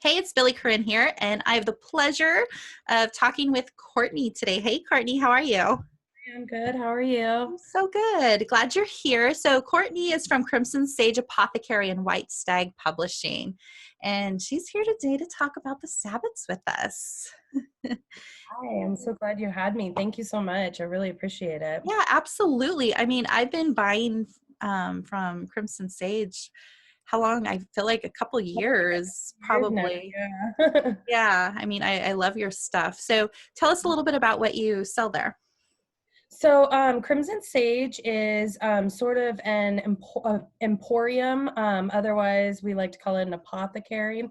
Hey, it's Billy Corinne here, and I have the pleasure of talking with Courtney today. Hey, Courtney, how are you? I'm good. How are you? I'm so good. Glad you're here. So, Courtney is from Crimson Sage Apothecary and White Stag Publishing, and she's here today to talk about the Sabbats with us. Hi, I'm so glad you had me. Thank you so much. I really appreciate it. Yeah, absolutely. I mean, I've been buying from Crimson Sage. How long? I feel like a couple years, Years now, probably. yeah. Yeah, I mean, I love your stuff. So, tell us a little bit about what you sell there. So, Crimson Sage is sort of an emporium. Otherwise, we like to call it an apothecary.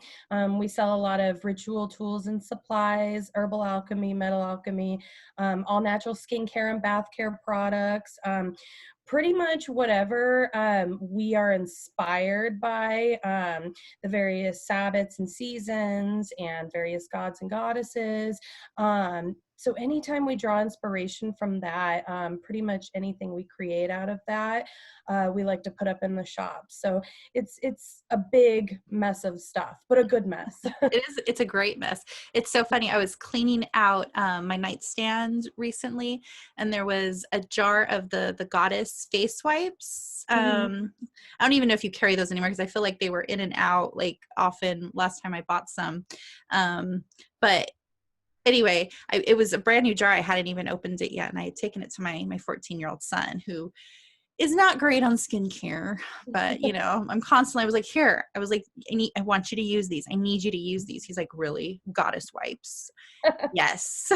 We sell a lot of ritual tools and supplies, herbal alchemy, metal alchemy, all natural skincare and bath care products. Pretty much whatever we are inspired by, the various Sabbats and seasons and various gods and goddesses. So anytime we draw inspiration from that, pretty much anything we create out of that, we like to put up in the shop. So it's a big mess of stuff, but a good mess. It's a great mess. It's so funny. I was cleaning out my nightstand recently, and there was a jar of the goddess face wipes. Mhm. I don't even know if you carry those anymore because I feel like they were in and out like often last time I bought some. But anyway, it was a brand new jar. I hadn't even opened it yet, and I had taken it to my 14-year-old son, who is not great on skincare, but I'm constantly, I was like, here, I was like, I want you to use these. I need you to use these. He's like, really? Goddess wipes. Yes.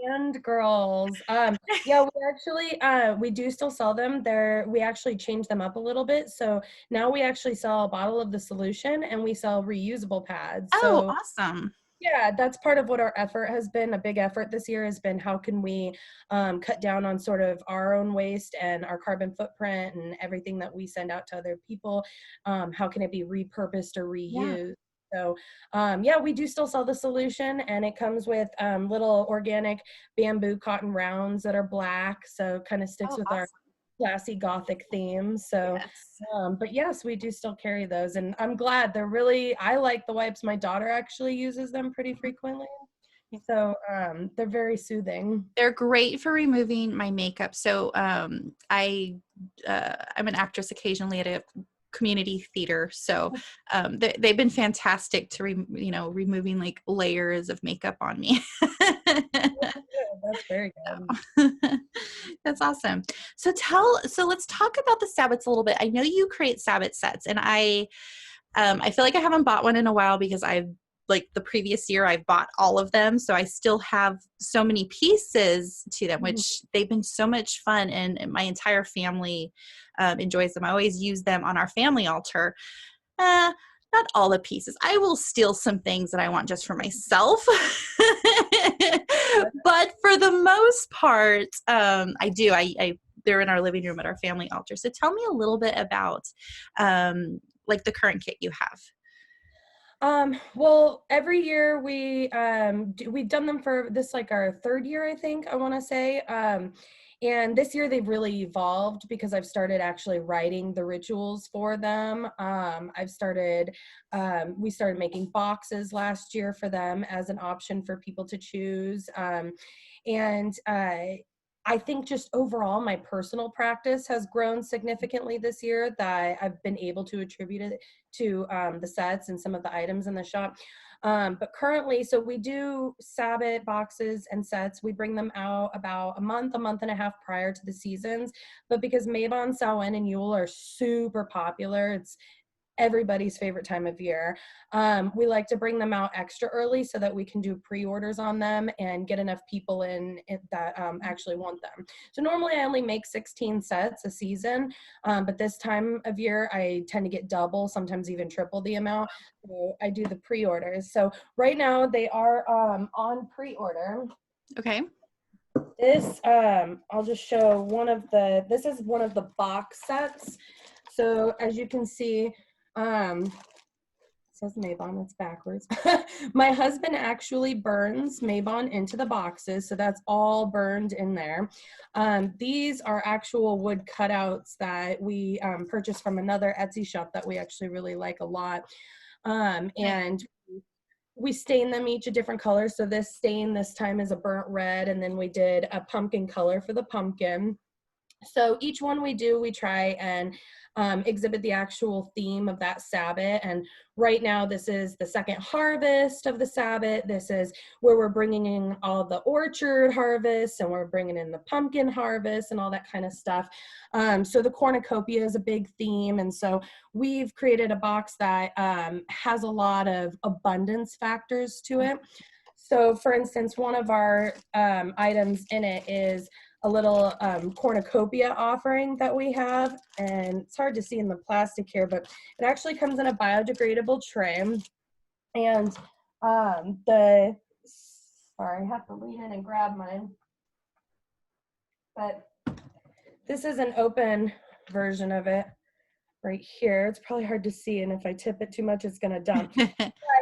And girls. Yeah, we actually we do still sell them. We actually changed them up a little bit. So now we actually sell a bottle of the solution and we sell reusable pads. Oh, So awesome. yeah, that's part of what our effort has been. A big effort this year has been how can we cut down on sort of our own waste and our carbon footprint and everything that we send out to other people. How can it be repurposed or Yeah. reused? So yeah, we do still sell the solution, and it comes with little organic bamboo cotton rounds that are black, so kind of sticks Oh, with our awesome. classy gothic theme. So Yes. but yes, we do still carry those, and I'm glad. I like the wipes. My daughter actually uses them pretty frequently. So they're very soothing. They're great for removing my makeup. So I'm an actress occasionally at a community theater. So they've been fantastic to removing like layers of makeup on me. That's very good. That's awesome. So let's talk about the Sabbats a little bit. I know you create Sabbat sets, and I feel like I haven't bought one in a while because I've like the previous year I've bought all of them. So I still have so many pieces to them, Mhm. which they've been so much fun, and my entire family enjoys them. I always use them on our family altar. Uh, Not all the pieces. I will steal some things that I want just for myself. But for the most part, I do. They're in our living room at our family altar. So tell me a little bit about like the current kit you have. Well, every year we've done them for this like our third year, I think I want to say. And this year they've really evolved because I've started actually writing the rituals for them. We started making boxes last year for them as an option for people to choose. And I think just overall, my personal practice has grown significantly this year that I've been able to attribute it to the sets and some of the items in the shop. But currently, so we do Sabbat boxes and sets. We bring them out about a month and a half prior to the seasons. But because Mabon, Samhain, and Yule are super popular, it's everybody's favorite time of year. We like to bring them out extra early so that we can do pre-orders on them and get enough people that actually want them. So normally I only make 16 sets a season, but this time of year I tend to get double, sometimes even triple the amount. So I do the pre-orders. So right now they are on pre-order. Okay. I'll just show this is one of the box sets. So as you can see, says Mabon, it's backwards. My husband actually burns Mabon into the boxes, so that's all burned in there. These are actual wood cutouts that we purchased from another Etsy shop that we actually really like a lot. And we stain them each a different color. So this stain this time is a burnt red, and then we did a pumpkin color for the pumpkin. So each one we do, we try and exhibit the actual theme of that Sabbat. And right now, this is the second harvest of the Sabbat. This is where we're bringing in all the orchard harvests, and we're bringing in the pumpkin harvest and all that kind of stuff. So the cornucopia is a big theme. And so we've created a box that has a lot of abundance factors to it. So for instance, one of our items in it is a little cornucopia offering that we have, and it's hard to see in the plastic here, but it actually comes in a biodegradable tray. And sorry, I have to lean in and grab mine, but this is an open version of it right here. It's probably hard to see, and if I tip it too much, it's gonna dump.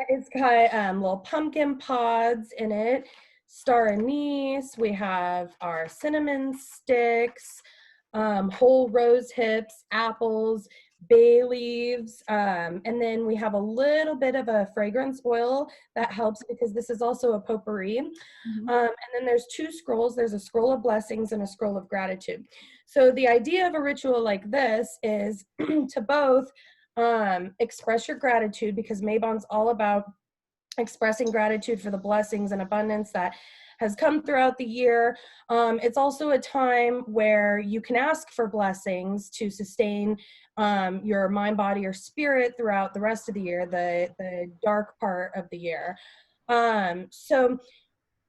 It's got little pumpkin pods in it, star anise, we have our cinnamon sticks, whole rose hips, apples, bay leaves, and then we have a little bit of a fragrance oil that helps because this is also a potpourri. And then there's two scrolls. There's a scroll of blessings and a scroll of gratitude. So the idea of a ritual like this is to both express your gratitude, because Mabon's all about expressing gratitude for the blessings and abundance that has come throughout the year. It's also a time where you can ask for blessings to sustain your mind, body, or spirit throughout the rest of the year, the dark part of the year. So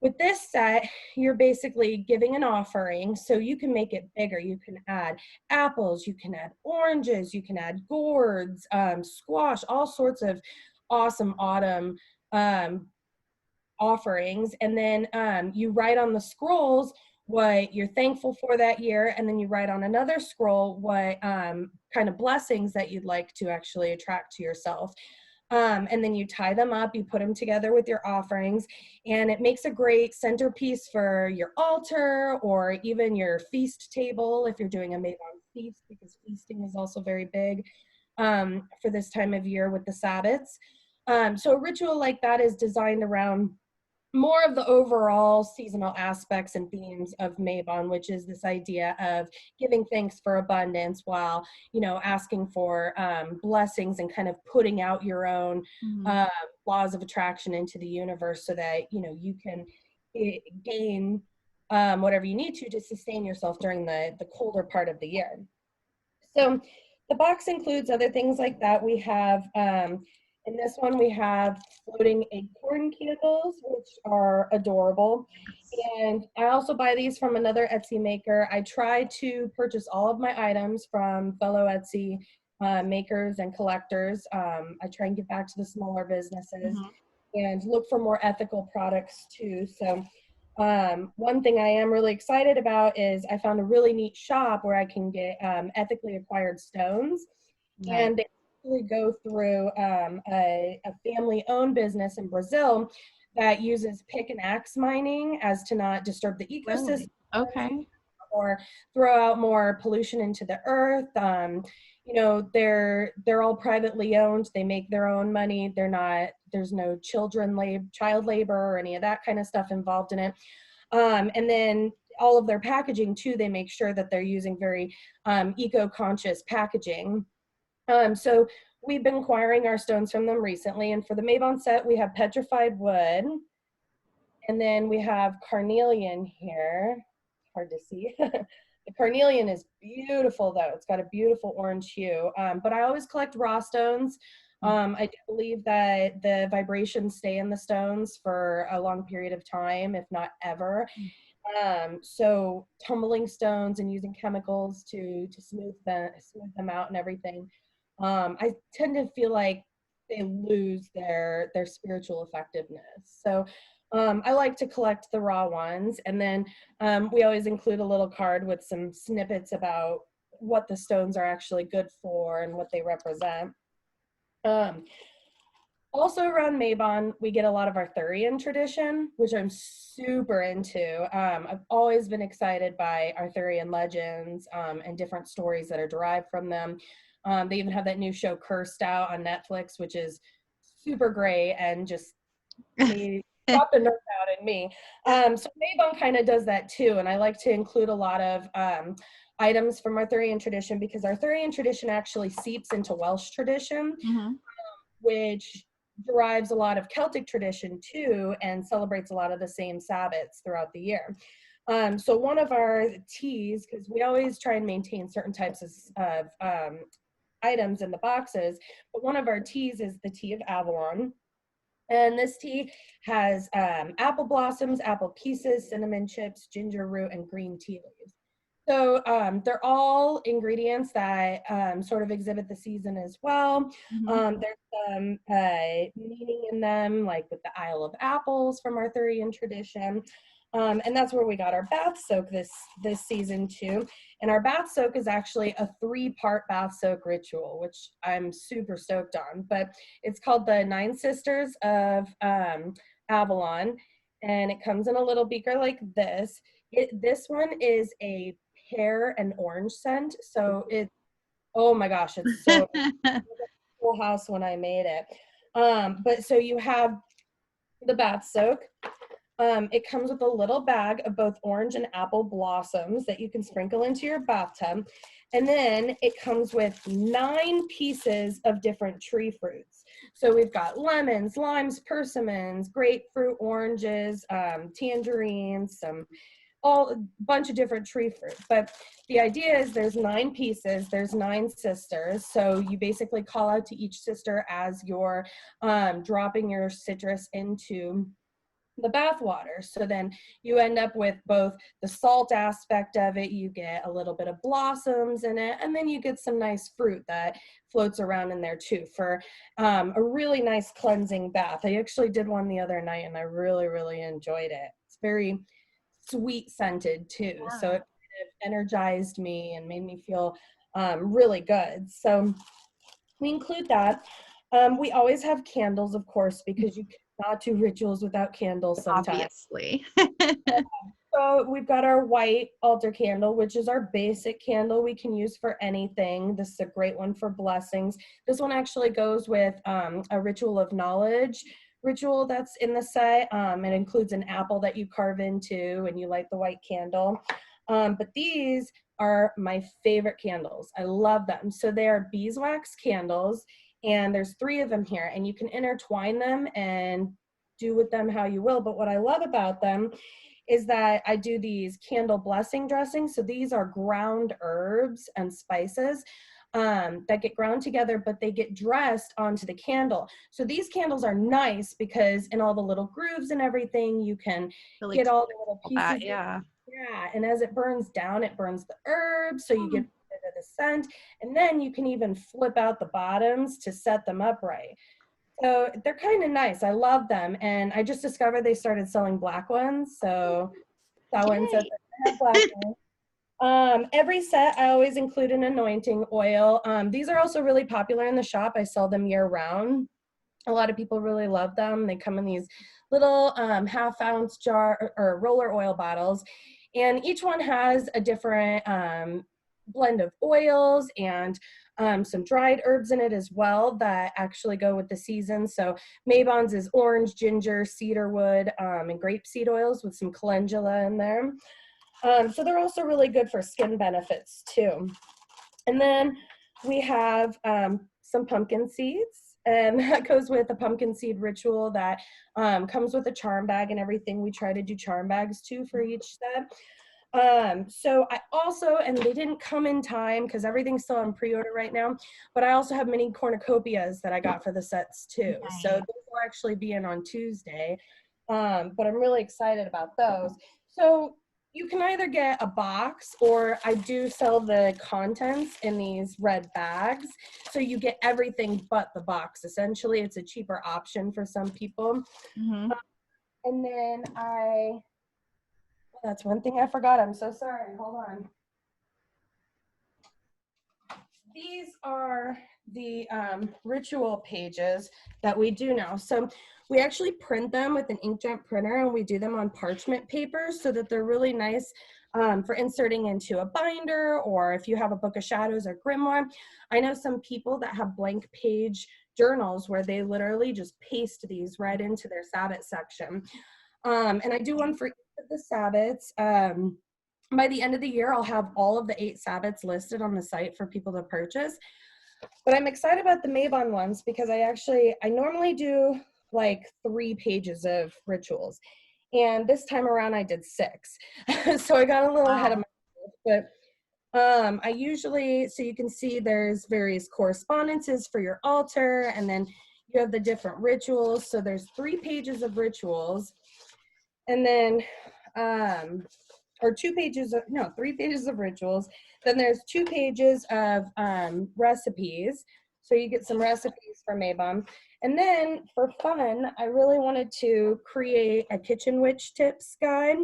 with this set, you're basically giving an offering, so you can make it bigger. You can add apples, you can add oranges, you can add gourds, squash, all sorts of awesome autumn offerings. And then you write on the scrolls what you're thankful for that year, and then you write on another scroll what kind of blessings that you'd like to actually attract to yourself. And then you tie them up, you put them together with your offerings, and it makes a great centerpiece for your altar or even your feast table if you're doing a Mabon feast, because feasting is also very big for this time of year with the Sabbats. So a ritual like that is designed around more of the overall seasonal aspects and themes of Mabon, which is this idea of giving thanks for abundance while, you know, asking for blessings and kind of putting out your own laws of attraction into the universe so that, you know, you can gain whatever you need to sustain yourself during the colder part of the year. So the box includes other things like that. We have in this one, we have floating acorn candles, which are adorable. And I also buy these from another Etsy maker. I try to purchase all of my items from fellow Etsy makers and collectors. I try and give back to the smaller businesses and look for more ethical products too. So one thing I am really excited about is I found a really neat shop where I can get ethically acquired stones. Nice. And they go through a family-owned business in Brazil that uses pick and axe mining as to not disturb the ecosystem. Really? Okay. Or throw out more pollution into the earth. You know, they're all privately owned. They make their own money. There's no child labor or any of that kind of stuff involved in it. And then all of their packaging too, they make sure that they're using very eco-conscious packaging. So we've been acquiring our stones from them recently, and for the Mabon set, we have petrified wood, and then we have carnelian here. Hard to see. The carnelian is beautiful though. It's got a beautiful orange hue, but I always collect raw stones. I do believe that the vibrations stay in the stones for a long period of time, if not ever. So tumbling stones and using chemicals to smooth them out and everything, I tend to feel like they lose their spiritual effectiveness. So I like to collect the raw ones, and then we always include a little card with some snippets about what the stones are actually good for and what they represent. Also around Mabon, we get a lot of Arthurian tradition, which I'm super into. I've always been excited by Arthurian legends and different stories that are derived from them. They even have that new show Cursed Out on Netflix, which is super great and just made got the nerve out in me. So Mabon kind of does that too, and I like to include a lot of items from Arthurian tradition because Arthurian tradition actually seeps into Welsh tradition, Mm-hmm. which derives a lot of Celtic tradition too and celebrates a lot of the same Sabbats throughout the year. So one of our teas, because we always try and maintain certain types of items in the boxes, but one of our teas is the tea of Avalon. And this tea has apple blossoms, apple pieces, cinnamon chips, ginger root, and green tea leaves. So they're all ingredients that sort of exhibit the season as well. Mm-hmm. There's some meaning in them, like with the Isle of Apples from Arthurian tradition. And that's where we got our bath soak this season too. And our bath soak is actually a 3-part bath soak ritual, which I'm super stoked on. But it's called the Nine Sisters of Avalon, and it comes in a little beaker like this. This one is a pear and orange scent. So oh my gosh, it's so full house when I made it. But so you have the bath soak. It comes with a little bag of both orange and apple blossoms that you can sprinkle into your bathtub. And then it comes with 9 pieces of different tree fruits. So we've got lemons, limes, persimmons, grapefruit, oranges, tangerines, a bunch of different tree fruit. But the idea is there's 9 pieces, there's 9 sisters. So you basically call out to each sister as you're dropping your citrus into the bath water. So then you end up with both the salt aspect of it, you get a little bit of blossoms in it, and then you get some nice fruit that floats around in there too for a really nice cleansing bath. I actually did one the other night and I really, really enjoyed it. It's very sweet scented too. So it kind of energized me and made me feel really good. So we include that. We always have candles, of course, because you cannot do rituals without candles sometimes. Obviously. So we've got our white altar candle, which is our basic candle we can use for anything. This is a great one for blessings. This one actually goes with a ritual of knowledge ritual that's in the set. It includes an apple that you carve into and you light the white candle. But these are my favorite candles. I love them. So they are beeswax candles, and there's 3 of them here, and you can intertwine them and do with them how you will. But what I love about them is that I do these candle blessing dressings. So these are ground herbs and spices that get ground together, but they get dressed onto the candle. So these candles are nice because in all the little grooves and everything, you can Really get cool all the little that, pieces. yeah. Yeah, and as it burns down, it burns the herbs, so you get a bit of the scent, and then you can even flip out the bottoms to set them upright. So they're kind of nice. I love them, and I just discovered they started selling black ones, so that one said Yay. they have black ones. Every set, I always include an anointing oil. These are also really popular in the shop. I sell them year round. A lot of people really love them. They come in these little half-ounce jar or roller oil bottles, and each one has a different blend of oils and some dried herbs in it as well that actually go with the season. So Mabon's is orange, ginger, cedarwood, and grapeseed oils with some calendula in there. So they're also really good for skin benefits too. And then we have some pumpkin seeds, and that goes with a pumpkin seed ritual that comes with a charm bag and everything. We try to do charm bags too for each set. So I also, and they didn't come in time because everything's still on pre-order right now, but I also have mini cornucopias that I got for the sets too. Nice. So those will actually be in on Tuesday, but I'm really excited about those. So you can either get a box, or I do sell the contents in these red bags. So you get everything but the box. Essentially, it's a cheaper option for some people. Mm-hmm. And then that's one thing I forgot. I'm so sorry. Hold on. these are the ritual pages that we do now. So we actually print them with an inkjet printer, and we do them on parchment paper so that they're really nice for inserting into a binder, or if you have a book of shadows or grimoire. I know some people that have blank page journals where they literally just paste these right into their Sabbat section. And I do one for each of the Sabbats. By the end of the year, I'll have all of the 8 Sabbats listed on the site for people to purchase. But I'm excited about the Mabon ones because I normally do like 3 pages of rituals. And this time around I did 6. So I got a little ahead of myself. But I usually, so you can see there's various correspondences for your altar, and then you have the different rituals. So there's 3 pages of rituals, and then or 2 pages of, no, 3 pages of rituals. Then there's 2 pages of recipes. So you get some recipes for Mabon. And then for fun, I really wanted to create a kitchen witch tips guide.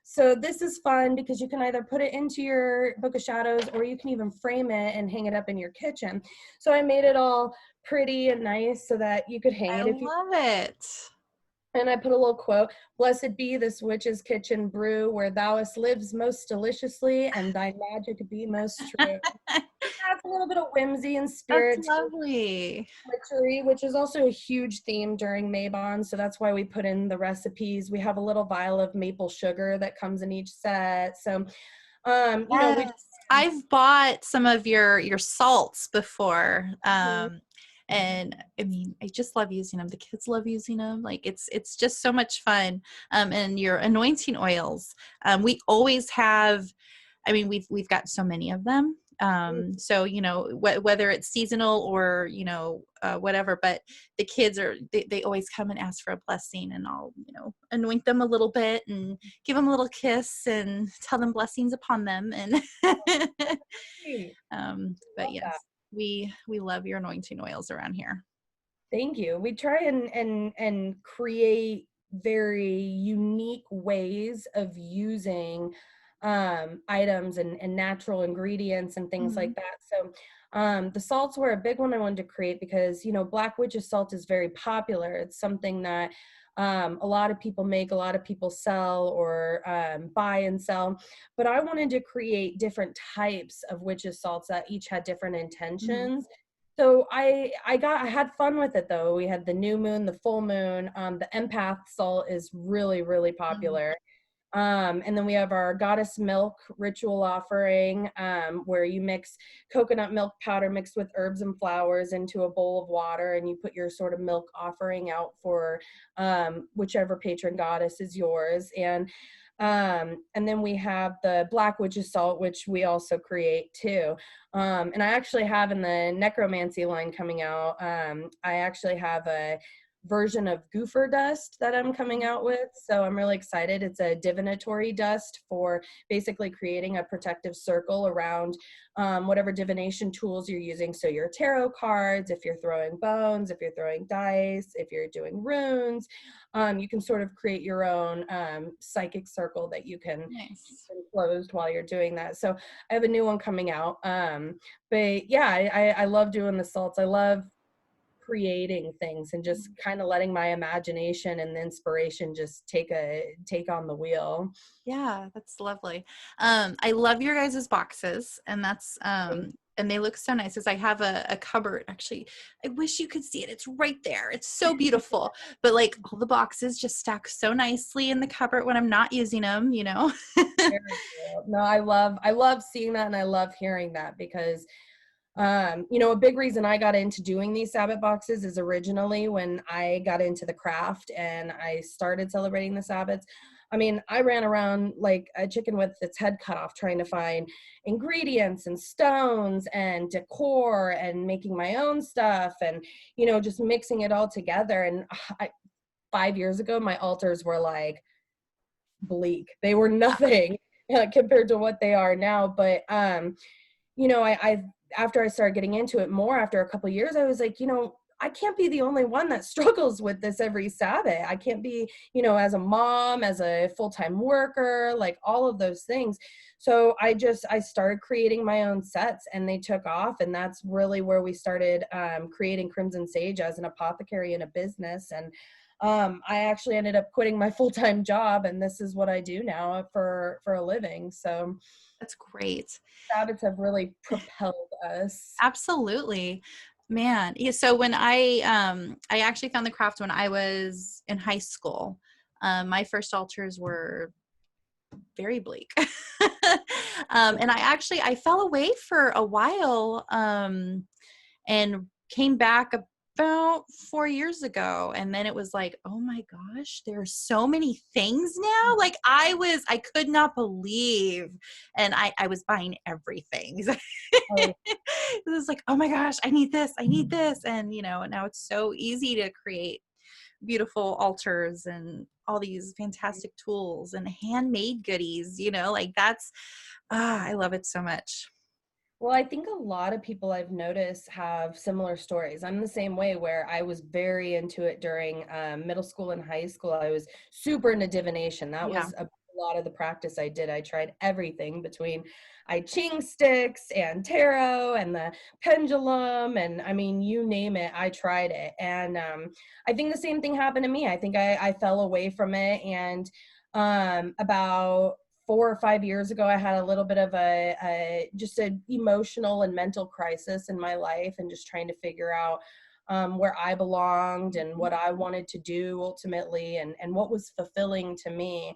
So this is fun because you can either put it into your book of shadows, or you can even frame it and hang it up in your kitchen. So I made it all pretty and nice so that you could hang it if you love it. And I put a little quote: "Blessed be this witch's kitchen brew, where thouest lives most deliciously, and thy magic be most true." That's a little bit of whimsy and spirit That's lovely. witchery, which is also a huge theme during Mabon. So that's why we put in the recipes. We have a little vial of maple sugar that comes in each set. So, you know, we. I've bought some of your salts before. And I mean, I just love using them. The kids love using them. Like it's just so much fun. And your anointing oils. We always have, I mean, we've got so many of them. So, you know, whether it's seasonal or, you know, whatever, but the kids they always come and ask for a blessing, and I'll, you know, anoint them a little bit and give them a little kiss and tell them blessings upon them. And, but yes, we love your anointing oils around here. Thank you. We try and create very unique ways of using items and natural ingredients and things like that. So the salts were a big one I wanted to create because, you know, Black Witch's salt is very popular. It's something that a lot of people make, a lot of people sell or buy and sell. But I wanted to create different types of witch's salts that each had different intentions. So I had fun with it though. We had the new moon, the full moon. The empath salt is really, really popular. And then we have our goddess milk ritual offering, where you mix coconut milk powder mixed with herbs and flowers into a bowl of water, and you put your sort of milk offering out for whichever patron goddess is yours. And then we have the Black Witch's salt, which we also create too. And I actually have in the necromancy line coming out, I actually have a version of Goofer dust that I'm coming out with. So I'm really excited. It's a divinatory dust for basically creating a protective circle around whatever divination tools you're using. So your tarot cards, if you're throwing bones, if you're throwing dice, if you're doing runes, you can sort of create your own psychic circle that you can keep enclosed while you're doing that. So I have a new one coming out. But yeah, I love doing the salts. I love creating things and just kind of letting my imagination and the inspiration just take on the wheel. Yeah, that's lovely. I love your guys' boxes, and that's and they look so nice. Because I have a cupboard. Actually, I wish you could see it. It's right there. It's so beautiful. But like all the boxes just stack so nicely in the cupboard when I'm not using them, you know. Very cool. No, I love seeing that, and I love hearing that because you know, a big reason I got into doing these Sabbath boxes is originally when I got into the craft and I started celebrating the Sabbats. I mean, I ran around like a chicken with its head cut off trying to find ingredients and stones and decor and making my own stuff and, you know, just mixing it all together. And 5 years ago, my altars were like bleak. They were nothing compared to what they are now. But, you know, I after I started getting into it more after a couple of years, I was like, you know, I can't be the only one that struggles with this every Sabbath. I can't be, as a mom, as a full-time worker, like all of those things. So I started creating my own sets, and they took off. And that's really where we started creating Crimson Sage as an apothecary and a business. And I actually ended up quitting my full-time job, and this is what I do now for a living. So That's great. Sabbats have really propelled us. Absolutely. Man. Yeah, so when I actually found the craft when I was in high school. My first altars were very bleak. And I fell away for a while, and came back about 4 years ago. And then it was like, oh my gosh, there are so many things now. Like I could not believe, and I was buying everything. Oh, It was like, oh my gosh, I need this, I need this. And now it's so easy to create beautiful altars and all these fantastic tools and handmade goodies, like that's, I love it so much. well, I think a lot of people I've noticed have similar stories. I'm the same way, where I was very into it during middle school and high school. I was super into divination. That Yeah. was a lot of the practice I did. I tried everything between I ching sticks and tarot and the pendulum. And I mean, you name it, I tried it. And I think the same thing happened to me. I think I fell away from it. And about 4 or 5 years ago, I had a little bit of just an emotional and mental crisis in my life, and just trying to figure out where I belonged and what I wanted to do ultimately, and what was fulfilling to me.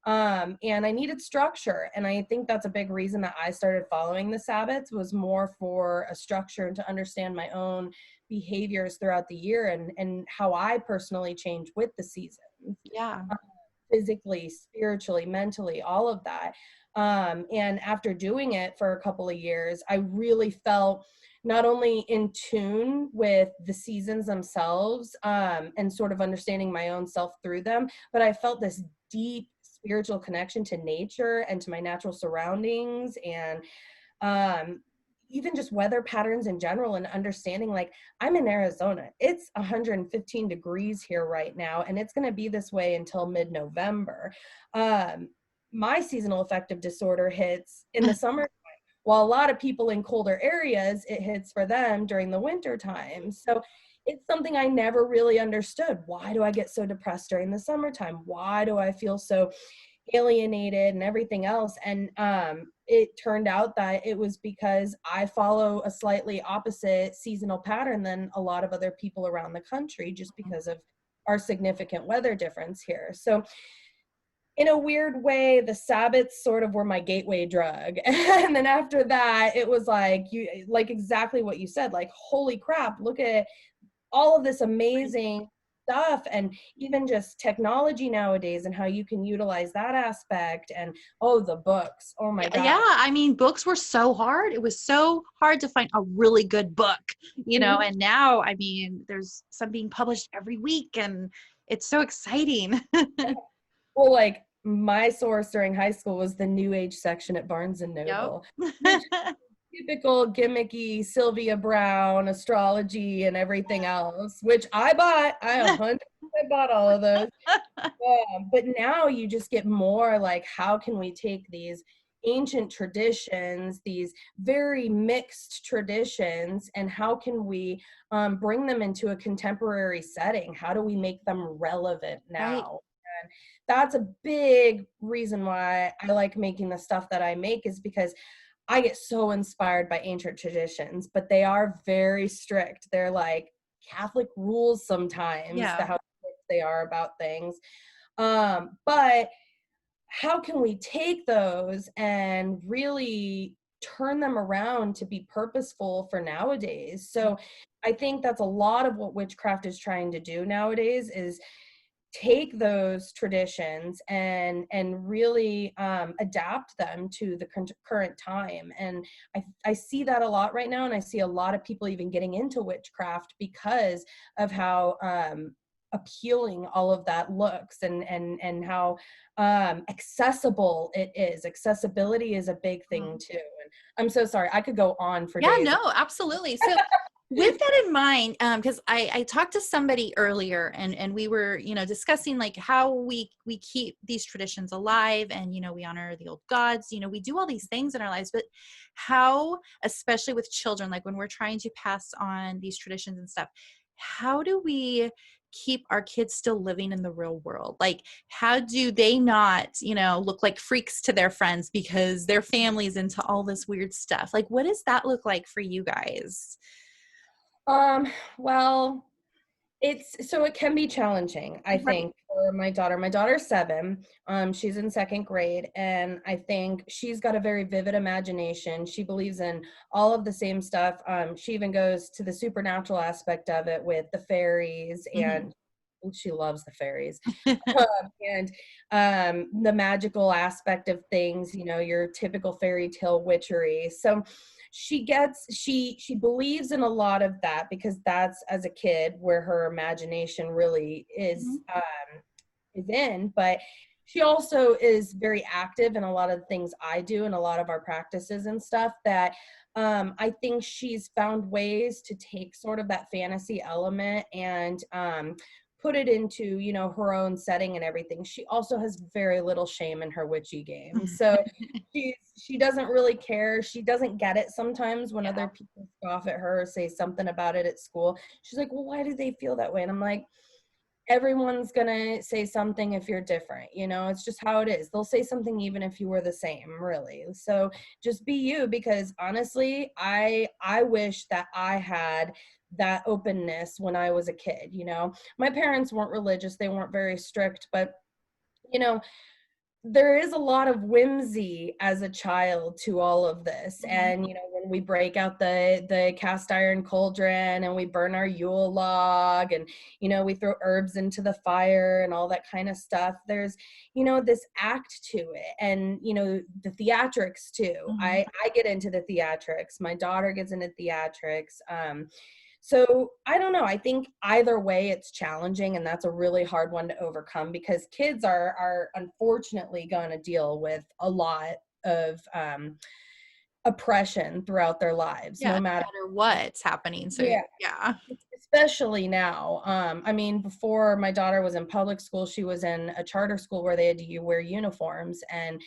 And I needed structure. And I think that's a big reason that I started following the Sabbats, was more for a structure and to understand my own behaviors throughout the year, and how I personally change with the seasons, Yeah. physically, spiritually, mentally, all of that. And after doing it for a couple of years, I really felt not only in tune with the seasons themselves, and sort of understanding my own self through them, but I felt this deep spiritual connection to nature and to my natural surroundings, and um, even just weather patterns in general, and understanding, like, I'm in Arizona. It's 115 degrees here right now, and it's going to be this way until mid-November. Um, my seasonal affective disorder hits in the summer, while a lot of people in colder areas, it hits for them during the winter time. So it's something I never really understood. Why do I get so depressed during the summertime? Why do I feel so alienated and everything else? And it turned out that it was because I follow a slightly opposite seasonal pattern than a lot of other people around the country, just because of our significant weather difference here. So in a weird way, the Sabbats sort of were my gateway drug. And then after that, it was like exactly what you said, like, holy crap, look at all of this amazing stuff, and even just technology nowadays, and how you can utilize that aspect. And oh, the books, oh my Yeah, gosh. I mean, books were so hard. It was so hard to find a really good book, Mhm. and now, I mean, there's some being published every week, and it's so exciting. Well, like, my source during high school was the New Age section at Barnes and Yep. Noble, which typical gimmicky Sylvia Brown astrology and everything else, which I bought. I 100% bought all of those. But now you just get more like, how can we take these ancient traditions, these very mixed traditions, and how can we bring them into a contemporary setting? How do we make them relevant Right. now? And that's a big reason why I like making the stuff that I make, is because I get so inspired by ancient traditions, but they are very strict. They're like Catholic rules sometimes, the Yeah. how strict they are about things. But how can we take those and really turn them around to be purposeful for nowadays? So I think that's a lot of what witchcraft is trying to do nowadays, is take those traditions and really adapt them to the current time. And I see that a lot right now, and I see a lot of people even getting into witchcraft because of how appealing all of that looks, and how accessible it is. Accessibility is a big thing Mhm. too. And I'm so sorry, I could go on for Yeah, days. no, absolutely. So with that in mind, because I talked to somebody earlier, and we were, discussing like how we keep these traditions alive, and we honor the old gods, we do all these things in our lives, but how, especially with children, like when we're trying to pass on these traditions and stuff, how do we keep our kids still living in the real world? Like, how do they not, look like freaks to their friends because their family's into all this weird stuff? Like, what does that look like for you guys? Um, well, it can be challenging, I Right. think, for my daughter. My daughter's 7. She's in 2nd grade, and I think she's got a very vivid imagination. She believes in all of the same stuff. She even goes to the supernatural aspect of it with the fairies, Mhm. and she loves the fairies. And the magical aspect of things, your typical fairy tale witchery. So she believes in a lot of that because that's, as a kid, where her imagination really Mhm. is in. But she also is very active in a lot of the things I do and a lot of our practices and stuff that I think she's found ways to take sort of that fantasy element and put it into, her own setting and everything. She also has very little shame in her witchy game. So she doesn't really care. She doesn't get it sometimes when other Yeah. people scoff at her or say something about it at school. She's like, well, why do they feel that way? And I'm like, everyone's gonna say something if you're different, it's just how it is. They'll say something even if you were the same, really. So just be you, because honestly, I wish that I had that openness when I was a kid. My parents weren't religious, they weren't very strict, but you know there is a lot of whimsy as a child to all of this. Mhm. And when we break out the cast iron cauldron and we burn our Yule log, and we throw herbs into the fire and all that kind of stuff, there's this act to it. And the theatrics too. Mhm. I get into the theatrics, my daughter gets into theatrics. So I don't know. I think either way it's challenging, and that's a really hard one to overcome because kids are unfortunately going to deal with a lot of oppression throughout their lives, Yeah, no no matter. matter what's happening. So Yeah, yeah. especially now. I mean, before my daughter was in public school, she was in a charter school where they had to wear uniforms, and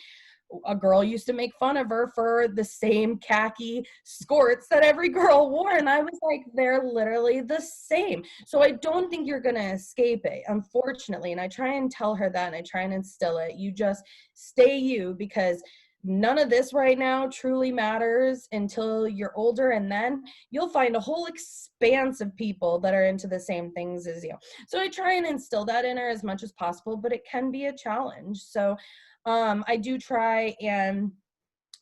a girl used to make fun of her for the same khaki skirts that every girl wore. And I was like, they're literally the same. So I don't think you're going to escape it, unfortunately. And I try and tell her that, and I try and instill it. You just stay you, because none of this right now truly matters until you're older. And then you'll find a whole expanse of people that are into the same things as you. So I try and instill that in her as much as possible, but it can be a challenge. So I do try. And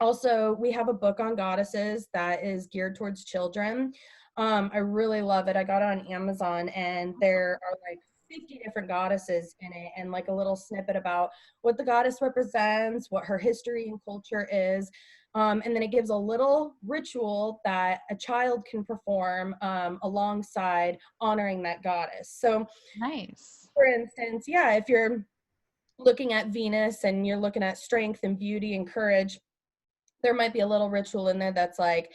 also, we have a book on goddesses that is geared towards children. I really love it. I got it on Amazon, and there are like 50 different goddesses in it, and like a little snippet about what the goddess represents, what her history and culture is. And then it gives a little ritual that a child can perform alongside honoring that goddess. So, Nice. for instance, yeah, if you're looking at Venus and you're looking at strength and beauty and courage, there might be a little ritual in there that's like,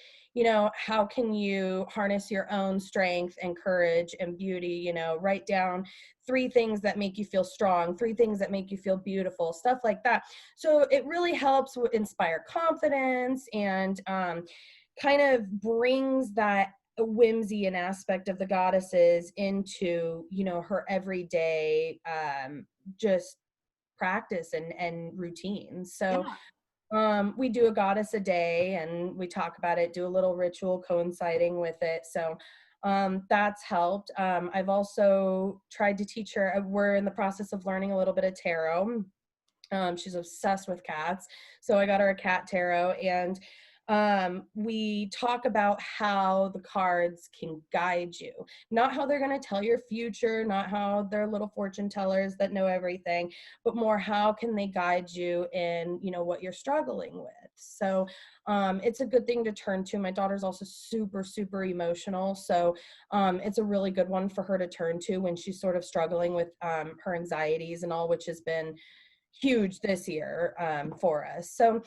how can you harness your own strength and courage and beauty? Write down 3 things that make you feel strong, 3 things that make you feel beautiful, stuff like that. So it really helps inspire confidence and kind of brings that whimsy and aspect of the goddesses into, her everyday just practice and routine. So Yeah. we do a goddess a day, and we talk about it, do a little ritual coinciding with it. So that's helped. I've also tried to teach her, we're in the process of learning a little bit of tarot. She's obsessed with cats. So I got her a cat tarot, and we talk about how the cards can guide you, not how they're going to tell your future, not how they're little fortune tellers that know everything, but more how can they guide you in, what you're struggling with. So it's a good thing to turn to. My daughter's also super, super emotional. So it's a really good one for her to turn to when she's sort of struggling with her anxieties and all, which has been huge this year for us. So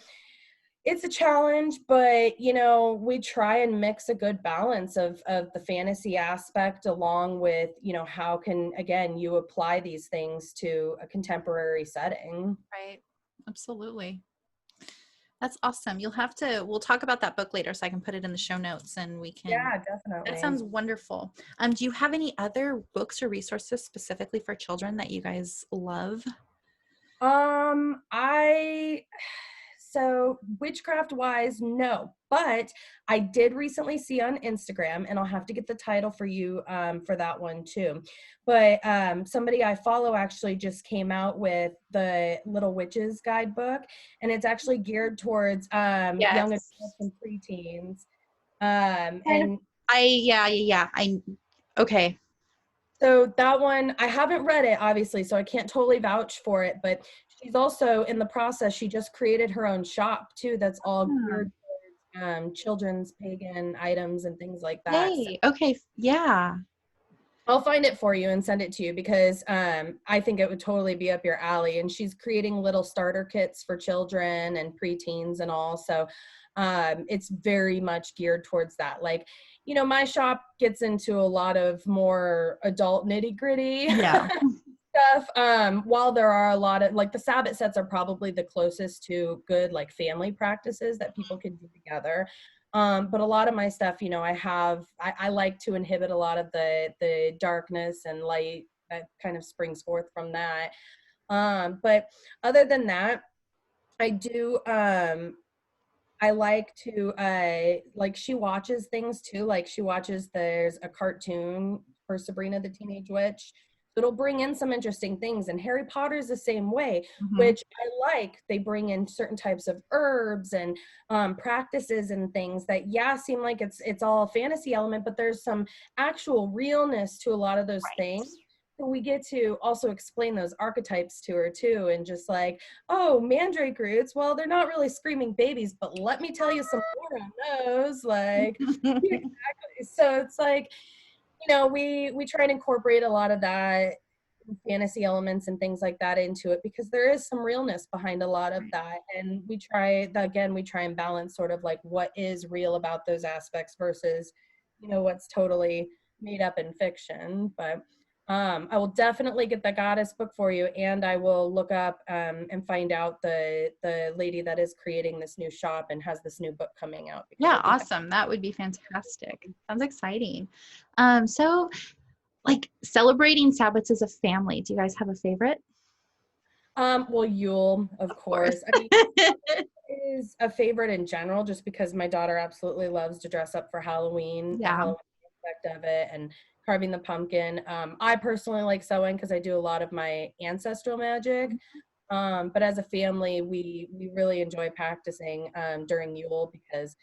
It's a challenge, but you know, we try and mix a good balance of the fantasy aspect along with, you know, how can again you apply these things to a contemporary setting. Right. Absolutely. That's awesome. We'll talk about that book later so I can put it in the show notes and we can, Yeah, that definitely. sounds wonderful. Do you have any other books or resources specifically for children that you guys love? I so witchcraft wise, no, but I did recently see on Instagram, and I'll have to get the title for you for that one too. But somebody I follow actually just came out with the Little Witches guidebook, and it's actually geared towards young Yes. adults and preteens. Kind of. And Yeah. Okay. so that one, I haven't read it, obviously, so I can't totally vouch for it, but she's also in the process, she just created her own shop too that's all Hmm. geared towards children's pagan items and things like that. So Yay. Okay. Yeah. I'll find it for you and send it to you because I think it would totally be up your alley. And she's creating little starter kits for children and preteens and all. So it's very much geared towards that. Like, you know, my shop gets into a lot of more adult nitty gritty Yeah. stuff. While there are a lot of like the Sabbat sets are probably the closest to good like family practices that people can do together. But a lot of my stuff, you know, I like to inhibit a lot of the darkness and light that kind of springs forth from that. But other than that, I do I like to like she watches things too. Like she watches there's a cartoon for Sabrina the Teenage Witch. So it'll bring in some interesting things. And Harry Potter's the same way, Hmm. which I like. They bring in certain types of herbs and practices and things that seem like it's all a fantasy element, but there's some actual realness to a lot of those things. Right. So we get to also explain those archetypes to her too, and just like, oh, mandrake roots, well, they're not really screaming babies, but let me tell you some more on those. Like, exactly. So it's like, you know, we try and incorporate a lot of that fantasy elements and things like that into it because there is some realness behind a lot of that. And we try and balance sort of like what is real about those aspects versus, you know, what's totally made up in fiction. But I will definitely get the goddess book for you, and I will look up and find out the lady that is creating this new shop and has this new book coming out because I Yeah, think awesome. That would be fantastic. Sounds exciting. So like celebrating Sabbats as a family. Do you guys have a favorite? well, Yule, of Of course. course. I mean, is a favorite in general just because my daughter absolutely loves to dress up for Halloween, the Yeah. Halloween aspect of it, and carving the pumpkin. I personally like sewing because I do a lot of my ancestral magic. But as a family, we really enjoy practicing during Yule because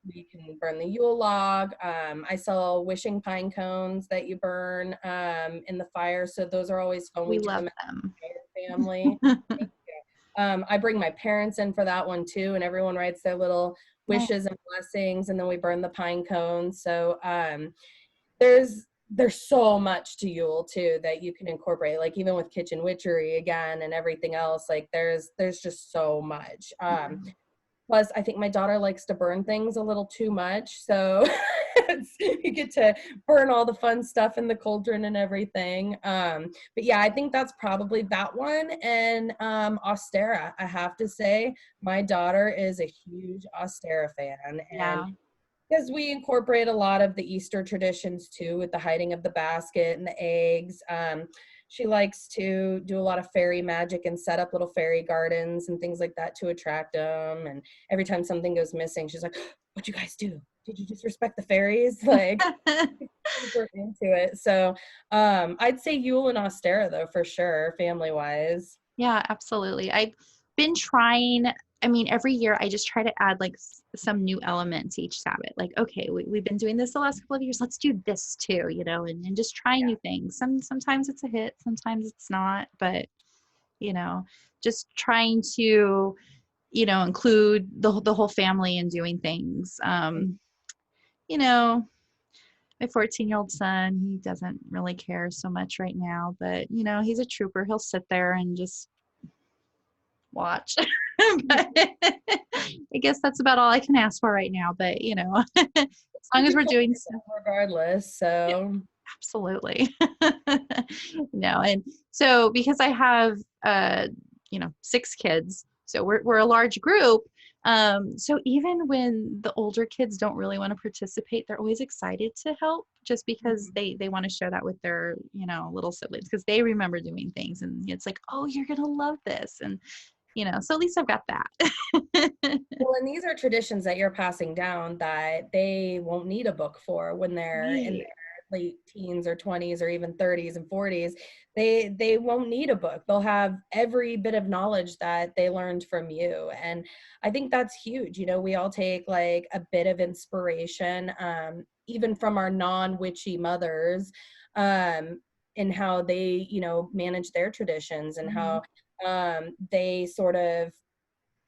we can burn the Yule log. I sell wishing pine cones that you burn in the fire, so those are always fun. We We do love them as them. an entire family. I bring my parents in for that one too, and everyone writes their little Nice. wishes and blessings, and then we burn the pine cones. So there's there's so much to Yule too that you can incorporate, like even with kitchen witchery again and everything else. Like there's just so much. Yeah. Plus, I think my daughter likes to burn things a little too much, so you get to burn all the fun stuff in the cauldron and everything. But yeah, I think that's probably that one. And Austera, I have to say, my daughter is a huge Austera fan, and Yeah. because we incorporate a lot of the Easter traditions too, with the hiding of the basket and the eggs. She likes to do a lot of fairy magic and set up little fairy gardens and things like that to attract them. And every time something goes missing, she's like, "What'd you guys do? Did you disrespect the fairies?" Like super into it. So I'd say Yule and Austera though for sure, family wise. Yeah, absolutely. I've been trying, I mean, every year I just try to add like some new element to each Sabbath. Like, okay, we've been doing this the last couple of years. Let's do this too, and just try new things. Sometimes it's a hit, sometimes it's not, but you know, just trying to, include the whole family in doing things. You know, my 14-year-old son, he doesn't really care so much right now, but he's a trooper. He'll sit there and just watch. but, I guess that's about all I can ask for right now. But as long Keep as you we're doing so, regardless. yeah, So absolutely. And so because I have 6 kids, so we're a large group. So even when the older kids don't really want to participate, they're always excited to help just because they want to share that with their, little siblings because they remember doing things and it's like, oh, you're gonna love this. And so at least I've got that. well, and these are traditions that you're passing down that they won't need a book for when they're in Right. their late teens or 20s or even 30s and 40s. They won't need a book. They'll have every bit of knowledge that they learned from you. And I think that's huge. We all take like a bit of inspiration, even from our non-witchy mothers, in how they, manage their traditions and Mhm. how they sort of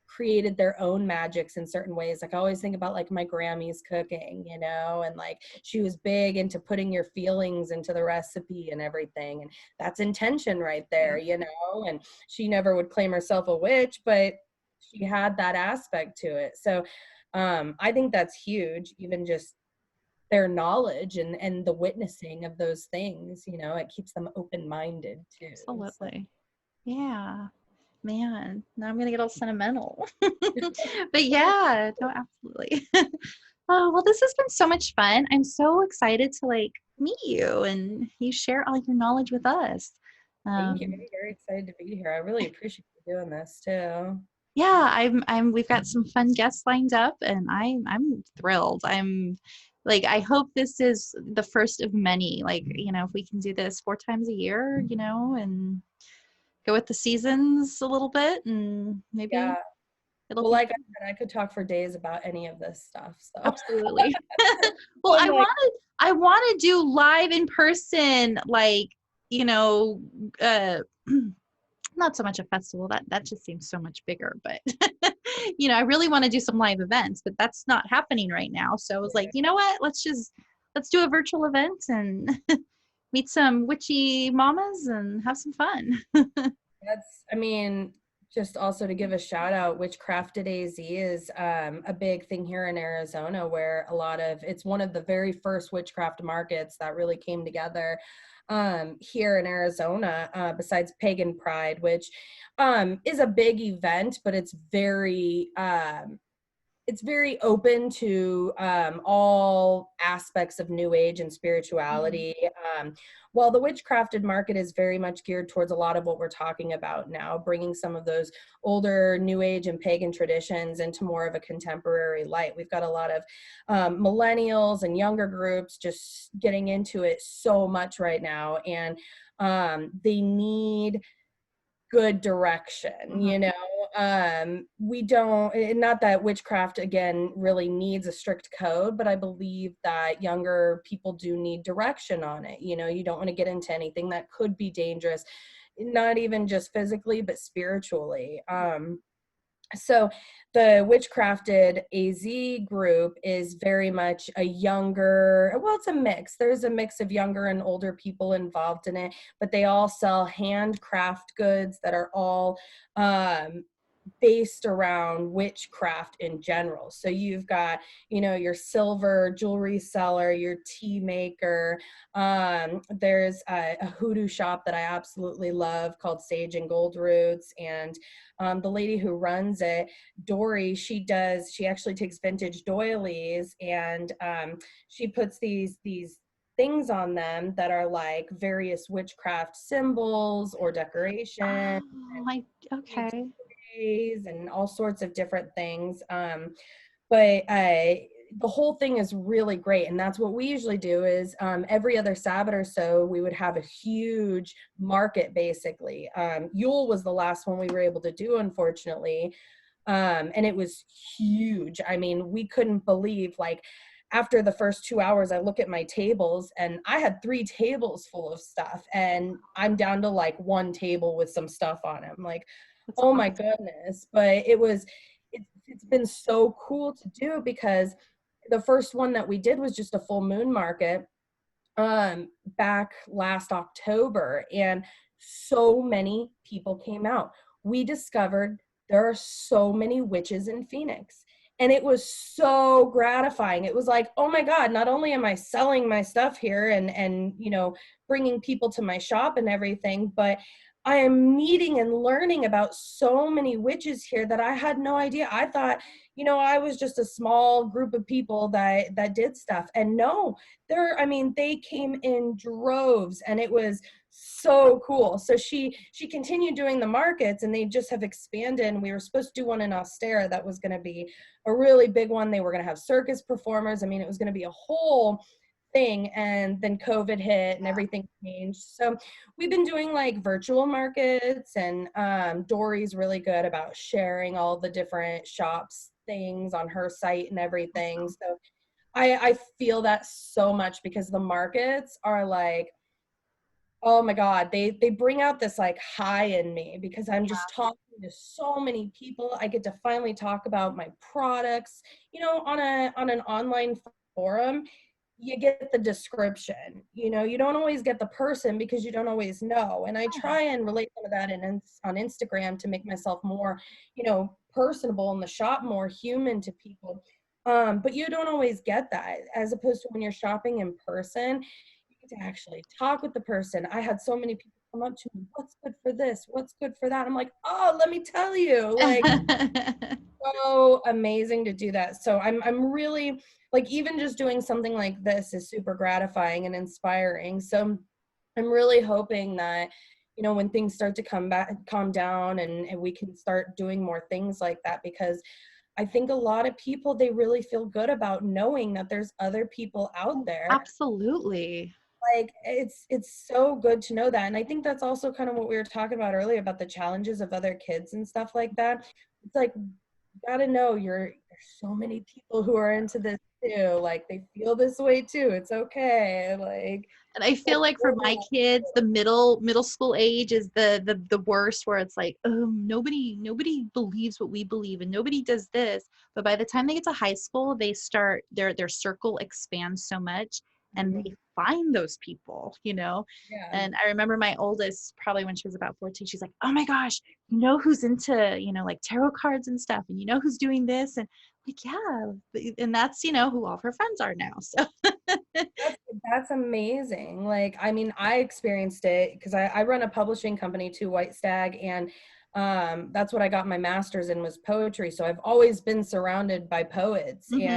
created their own magics in certain ways. Like I always think about like my Grammy's cooking, and like she was big into putting your feelings into the recipe and everything. And that's intention right there, and she never would claim herself a witch, but she had that aspect to it. So I think that's huge, even just their knowledge and the witnessing of those things, it keeps them open-minded too. So. Absolutely. Yeah. Man, now I'm gonna get all sentimental. But yeah, no, absolutely. Oh, well, this has been so much fun. I'm so excited to like meet you and you share all your knowledge with us. Thank you. Um, I'm very excited to be here. I really appreciate you doing this too. yeah, we've got some fun guests lined up and I'm thrilled. I'm like, I hope this is the first of many. Like, if we can do this 4 times a year, and go with the seasons a little bit and maybe Yeah. it'll Well, be like I said, I could talk for days about any of this stuff. So absolutely. Well, I'm like, I want to do live in person, like, you know, uh not so much a festival. That just seems so much bigger, but I really want to do some live events, but that's not happening right now. So I was like, you know what? Let's do a virtual event and meet some witchy mamas and have some fun. I mean, just also to give a shout out, Witchcrafted AZ is a big thing here in Arizona where it's one of the very first witchcraft markets that really came together here in Arizona, besides Pagan Pride, which is a big event, but it's very open to all aspects of new age and Mhm. spirituality. While the witchcrafted market is very much geared towards a lot of what we're talking about now, bringing some of those older new age and pagan traditions into more of a contemporary light. We've got a lot of millennials and younger groups just getting into it so much right now. And they need good direction, Mhm. we don't, not that witchcraft again really needs a strict code, but I believe that younger people do need direction on it. You don't want to get into anything that could be dangerous, not even just physically but spiritually. So the Witchcrafted AZ group is very much a younger, well, it's a mix. There's a mix of younger and older people involved in it, but they all sell handcraft goods that are all based around witchcraft in general. So you've got, your silver jewelry seller, your tea maker. There's a hoodoo shop that I absolutely love called Sage and Gold Roots. And the lady who runs it, Dory, she actually takes vintage doilies and she puts these things on them that are like various witchcraft symbols or decoration Oh, okay. and all sorts of different things. But the whole thing is really great. And that's what we usually do is every other Sabbath or so, we would have a huge market basically. Yule was the last one we were able to do, unfortunately. And it was huge. I mean, we couldn't believe like, after the first 2 hours, I look at my tables and I had 3 tables full of stuff and I'm down to like one table with some stuff on it. I'm like, That's oh my awesome. goodness. But it's been so cool to do because the first one that we did was just a full moon market back last October, and so many people came out. We discovered there are so many witches in Phoenix. And it was so gratifying. It was like, oh my God, not only am I selling my stuff here and bringing people to my shop and everything, but I am meeting and learning about so many witches here that I had no idea. I thought, I was just a small group of people that did stuff. And no, they came in droves, and it was so cool. So she continued doing the markets, and they just have expanded. And we were supposed to do one in Ostara that was going to be a really big one. They were going to have circus performers. I mean, it was going to be a whole thing, and then COVID hit and everything changed. So we've been doing like virtual markets, and Dory's really good about sharing all the different shops things on her site and everything. So I feel that so much, because the markets are like, oh my God, they bring out this like high in me, because I'm just talking to so many people. I get to finally talk about my products, on an online forum. You get the description, you don't always get the person, because you don't always know. And I try and relate some of that on Instagram to make myself more, personable in the shop, more human to people. But you don't always get that, as opposed to when you're shopping in person. You get to actually talk with the person. I had so many people come up to me, what's good for this? What's good for that? I'm like, oh, let me tell you, like, so amazing to do that. So I'm really, like, even just doing something like this is super gratifying and inspiring. So I'm really hoping that, when things start to calm down, and we can start doing more things like that, because I think a lot of people, they really feel good about knowing that there's other people out there. Absolutely. Like, it's so good to know that. And I think that's also kind of what we were talking about earlier, about the challenges of other kids and stuff like that. It's like, you gotta know there's so many people who are into this too. Like, they feel this way too. It's okay. Like, And I feel like for my kids, the middle school age is the worst, where it's like, oh, nobody believes what we believe, and nobody does this. But by the time they get to high school, they start their circle expands so much, and they find those people, yeah. And I remember my oldest, probably when she was about 14, she's like, oh my gosh, who's into, like tarot cards and stuff, and who's doing this, and like, yeah, and that's, who all of her friends are now. So That's amazing. Like, I mean, I experienced it because I run a publishing company too, White Stag, and that's what I got my master's in, was poetry. So I've always been surrounded by poets. mhm,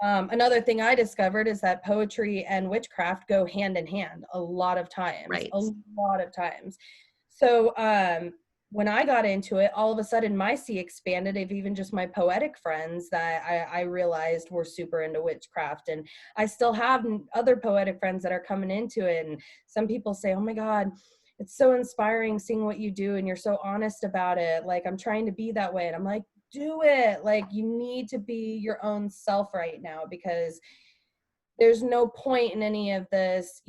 And another thing I discovered is that poetry and witchcraft go hand in hand a lot of times, right. a lot of times. So when I got into it, all of a sudden my sea expanded of even just my poetic friends that I realized were super into witchcraft. And I still have other poetic friends that are coming into it. And some people say, oh my God, it's so inspiring seeing what you do, and you're so honest about it. Like, I'm trying to be that way. And I'm like, do it. Like, you need to be your own self right now, because there's no point in any of this,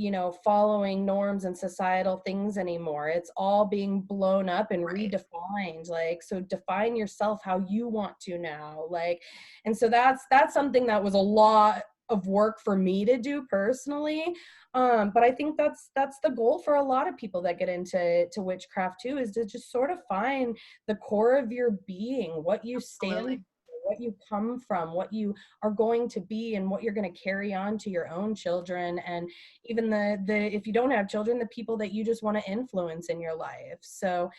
following norms and societal things anymore. It's all being blown up and Right. redefined. Like, so define yourself how you want to now. Like, and so that's something that was a lot of work for me to do personally. But I think that's the goal for a lot of people that get into witchcraft too, is to just sort of find the core of your being, what you stand Absolutely. for, what you come from, what you are going to be, and what you're going to carry on to your own children, and even the if you don't have children, the people that you just want to influence in your life. So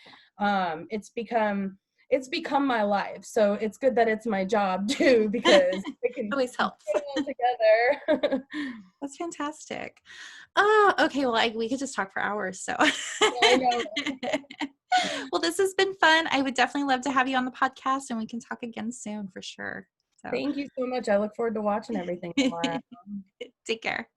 it's become my life. So it's good that it's my job too, because I can Always helps. put it all together. That's fantastic. Oh, okay. Well, we could just talk for hours. So, I know. well, this has been fun. I would definitely love to have you on the podcast, and we can talk again soon for sure. So, Thank you so much. I look forward to watching everything tomorrow. take care.